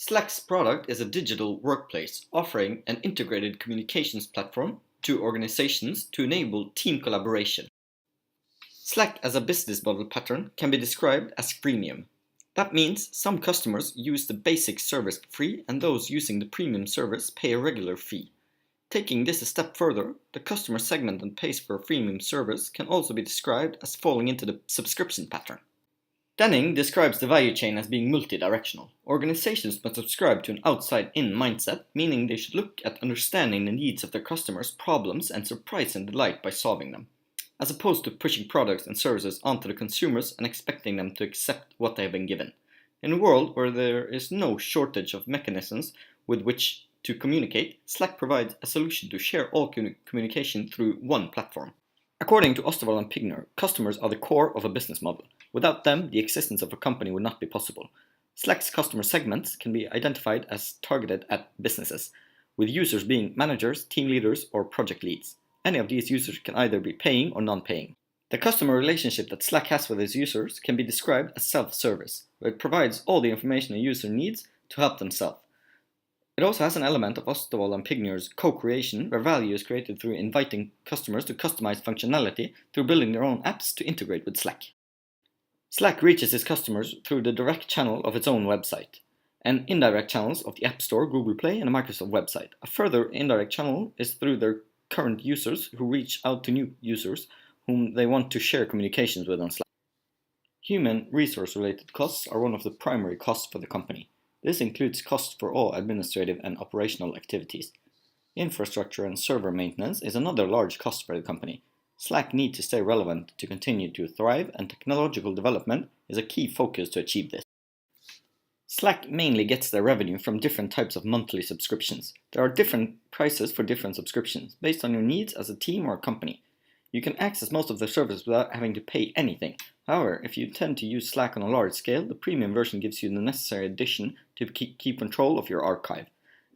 Slack's product is a digital workplace offering an integrated communications platform to organizations to enable team collaboration. Slack as a business model pattern can be described as freemium. That means some customers use the basic service for free and those using the premium service pay a regular fee. Taking this a step further, the customer segment that pays for a freemium service can also be described as falling into the subscription pattern. Denning describes the value chain as being multidirectional. Organizations must subscribe to an outside-in mindset, meaning they should look at understanding the needs of their customers' problems and surprise and delight by solving them, as opposed to pushing products and services onto the consumers and expecting them to accept what they have been given. In a world where there is no shortage of mechanisms with which to communicate, Slack provides a solution to share all communication through one platform. According to Osterwald and Pigner, customers are the core of a business model. Without them, the existence of a company would not be possible. Slack's customer segments can be identified as targeted at businesses, with users being managers, team leaders, or project leads. Any of these users can either be paying or non-paying. The customer relationship that Slack has with its users can be described as self-service, where it provides all the information a user needs to help themselves. It also has an element of Osterwald and Pigner's co-creation, where value is created through inviting customers to customize functionality through building their own apps to integrate with Slack. Slack reaches its customers through the direct channel of its own website, and indirect channels of the App Store, Google Play, and a Microsoft website. A further indirect channel is through their current users who reach out to new users whom they want to share communications with on Slack. Human resource-related costs are one of the primary costs for the company. This includes costs for all administrative and operational activities. Infrastructure and server maintenance is another large cost for the company. Slack needs to stay relevant to continue to thrive, and technological development is a key focus to achieve this. Slack mainly gets their revenue from different types of monthly subscriptions. There are different prices for different subscriptions, based on your needs as a team or a company. You can access most of the services without having to pay anything. However, if you intend to use Slack on a large scale, the premium version gives you the necessary addition to keep control of your archive.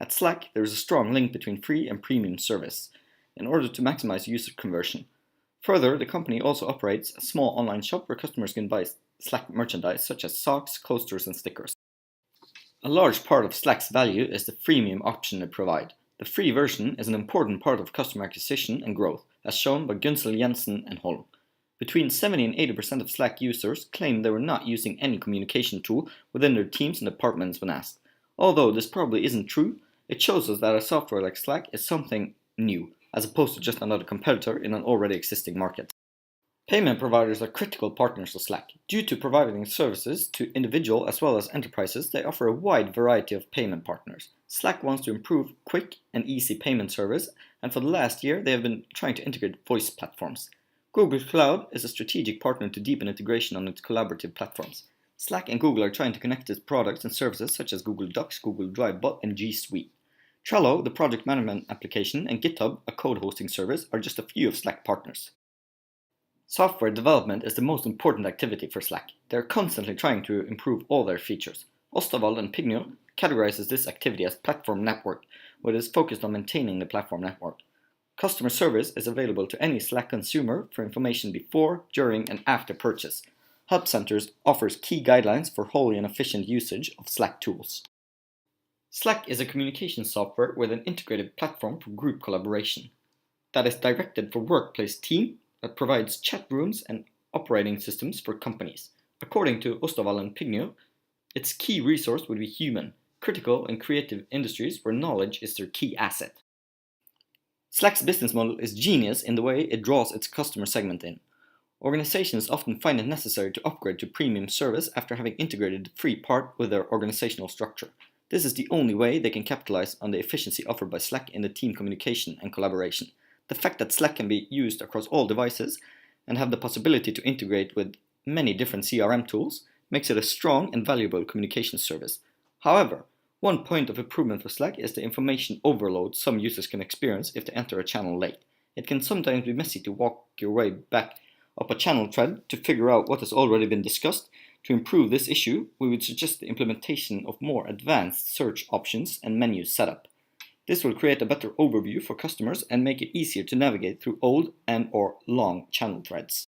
At Slack, there is a strong link between free and premium service, in order to maximize user conversion. Further, the company also operates a small online shop where customers can buy Slack merchandise such as socks, coasters, and stickers. A large part of Slack's value is the freemium option they provide. The free version is an important part of customer acquisition and growth, as shown by Gunsel, Jensen, and Holm. Between 70 and 80% of Slack users claim they were not using any communication tool within their teams and departments when asked. Although this probably isn't true, it shows us that a software like Slack is something new, as opposed to just another competitor in an already existing market. Payment providers are critical partners of Slack. Due to providing services to individual as well as enterprises, they offer a wide variety of payment partners. Slack wants to improve quick and easy payment service, and for the last year they have been trying to integrate voice platforms. Google Cloud is a strategic partner to deepen integration on its collaborative platforms. Slack and Google are trying to connect its products and services such as Google Docs, Google Drive Bot, and G Suite. Trello, the project management application, and GitHub, a code hosting service, are just a few of Slack partners. Software development is the most important activity for Slack. They are constantly trying to improve all their features. Osterwald and Pignol categorizes this activity as platform network, where it is focused on maintaining the platform network. Customer service is available to any Slack consumer for information before, during, and after purchase. Help Centers offers key guidelines for holy and efficient usage of Slack tools. Slack is a communication software with an integrated platform for group collaboration that is directed for workplace team, that provides chat rooms and operating systems for companies. According to Osterwald and Pignol, its key resource would be human, critical in creative industries where knowledge is their key asset. Slack's business model is genius in the way it draws its customer segment in. Organizations often find it necessary to upgrade to premium service after having integrated the free part with their organizational structure. This is the only way they can capitalize on the efficiency offered by Slack in the team communication and collaboration. The fact that Slack can be used across all devices and have the possibility to integrate with many different CRM tools makes it a strong and valuable communication service. However, one point of improvement for Slack is the information overload some users can experience if they enter a channel late. It can sometimes be messy to walk your way back up a channel thread to figure out what has already been discussed. To improve this issue, we would suggest the implementation of more advanced search options and menu setup. This will create a better overview for customers and make it easier to navigate through old and/or long channel threads.